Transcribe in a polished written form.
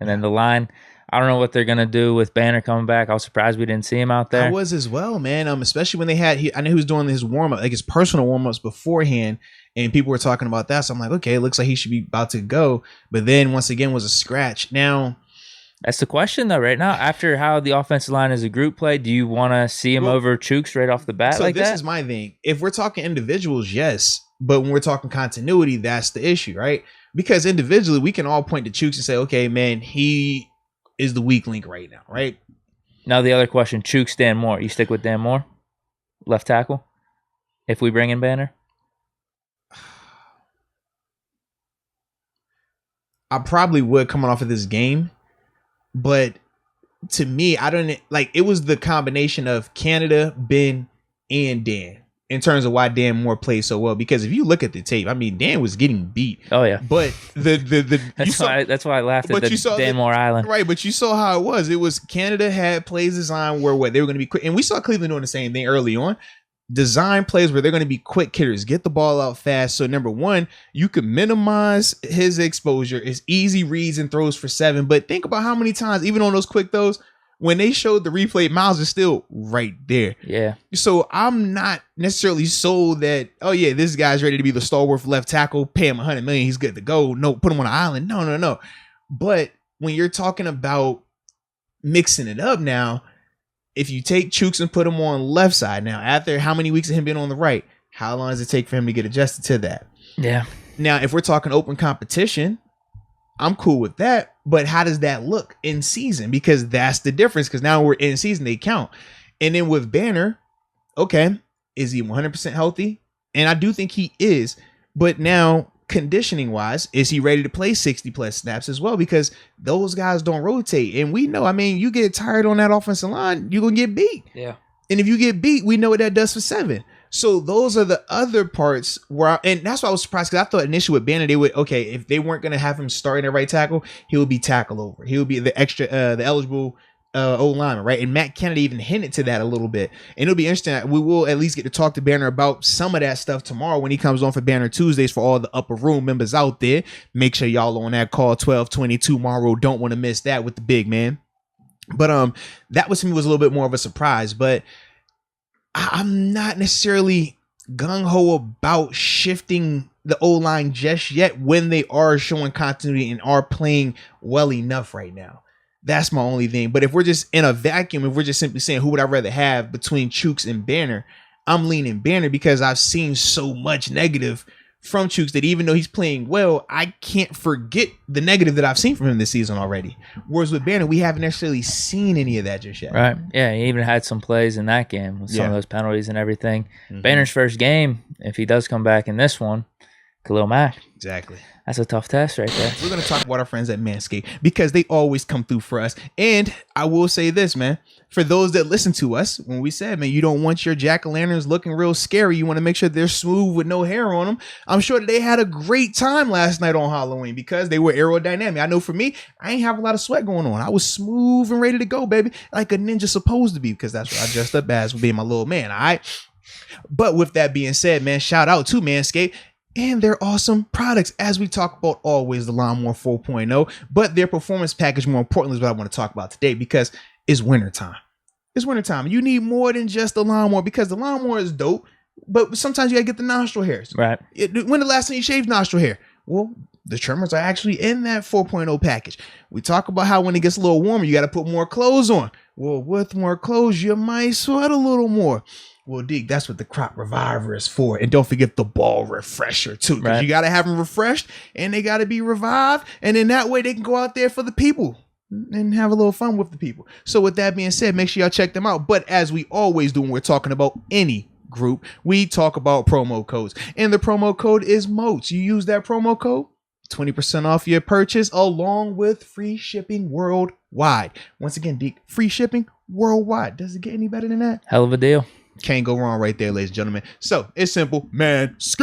And then the line, I don't know what they're going to do with Banner coming back. I was surprised we didn't see him out there. I was as well, man. Especially when they had, I know he was doing his warm-up, like his personal warm-ups beforehand, and people were talking about that. So I'm like, okay, it looks like he should be about to go. But then once again was a scratch. Now, that's the question, though, right now. After how the offensive line is a group play, do you want to see him over Chooks right off the bat so like that? This is my thing. If we're talking individuals, yes. But when we're talking continuity, that's the issue, right? Because individually, we can all point to Chooks and say, okay, man, he is the weak link right now, right? Now, the other question, Chooks, Dan Moore. You stick with Dan Moore? Left tackle? If we bring in Banner? I probably would coming off of this game. But to me, I don't like it was the combination of Canada, Ben, and Dan in terms of why Dan Moore played so well. Because if you look at the tape, I mean, Dan was getting beat. Oh yeah, but that's why I laughed at the Dan Moore Island. Right, but you saw how it was. It was Canada had plays designed where what they were going to be quick, and we saw Cleveland doing the same thing early on. Design plays where they're going to be quick hitters, get the ball out fast. So number one, you can minimize his exposure. It's easy reads and throws for 7. But think about how many times, even on those quick throws, when they showed the replay, Miles is still right there. Yeah. So I'm not necessarily sold that, oh yeah, this guy's ready to be the stalwart left tackle, pay him $100 million, he's good to go. No, put him on an island. No. But when you're talking about mixing it up now, if you take Chooks and put him on left side now, after how many weeks of him being on the right, how long does it take for him to get adjusted to that? Yeah. Now, if we're talking open competition, I'm cool with that. But how does that look in season? Because that's the difference. Because now we're in season, they count. And then with Banner, okay, is he 100% healthy? And I do think he is. But now, conditioning wise, is he ready to play 60 plus snaps as well? Because those guys don't rotate. And we know, I mean, you get tired on that offensive line, you're going to get beat. Yeah. And if you get beat, we know what that does for 7. So those are the other parts where, and that's why I was surprised, because I thought initially with Banner, they would, okay, if they weren't going to have him starting at right tackle, he would be tackle over. He would be the extra, the eligible old lineman, right? And Matt Kennedy even hinted to that a little bit. And it'll be interesting. We will at least get to talk to Banner about some of that stuff tomorrow when he comes on for Banner Tuesdays for all the upper room members out there. Make sure y'all on that call 12:20 tomorrow. Don't want to miss that with the big man. But that was to me was a little bit more of a surprise. But I'm not necessarily gung-ho about shifting the O-line just yet when they are showing continuity and are playing well enough right now. That's my only thing. But if we're just in a vacuum, if we're just simply saying who would I rather have between Chooks and Banner, I'm leaning Banner because I've seen so much negative from Chooks that even though he's playing well, I can't forget the negative that I've seen from him this season already. Whereas with Banner, we haven't necessarily seen any of that just yet. Right. Yeah, he even had some plays in that game with some of those penalties and everything. Mm-hmm. Banner's first game, if he does come back in this one, Khalil Mack. Exactly. That's a tough test right there. We're going to talk about our friends at Manscaped because they always come through for us. And I will say this, man, for those that listen to us, when we said, man, you don't want your jack-o'-lanterns looking real scary. You want to make sure they're smooth with no hair on them. I'm sure that they had a great time last night on Halloween because they were aerodynamic. I know for me, I ain't have a lot of sweat going on. I was smooth and ready to go, baby, like a ninja supposed to be, because that's what I dressed up as for being my little man, all right? But with that being said, man, shout out to Manscaped and their awesome products, as we talk about always, the Lawnmower 4.0, but their performance package, more importantly, is what I want to talk about today because it's wintertime. It's wintertime. You need more than just the lawnmower because the lawnmower is dope, but sometimes you gotta get the nostril hairs. Right. When the last time you shaved nostril hair? Well, the trimmers are actually in that 4.0 package. We talk about how when it gets a little warmer, you got to put more clothes on. Well, with more clothes, you might sweat a little more. Well, Deke, that's what the Crop Reviver is for. And don't forget the ball refresher, too. Because right. You got to have them refreshed, and they got to be revived. And in that way, they can go out there for the people and have a little fun with the people. So with that being said, make sure y'all check them out. But as we always do when we're talking about any group, we talk about promo codes. And the promo code is MOATS. You use that promo code, 20% off your purchase, along with free shipping worldwide. Once again, Deke, free shipping worldwide. Does it get any better than that? Hell of a deal. Can't go wrong right there, ladies and gentlemen. So it's simple. Manscaped.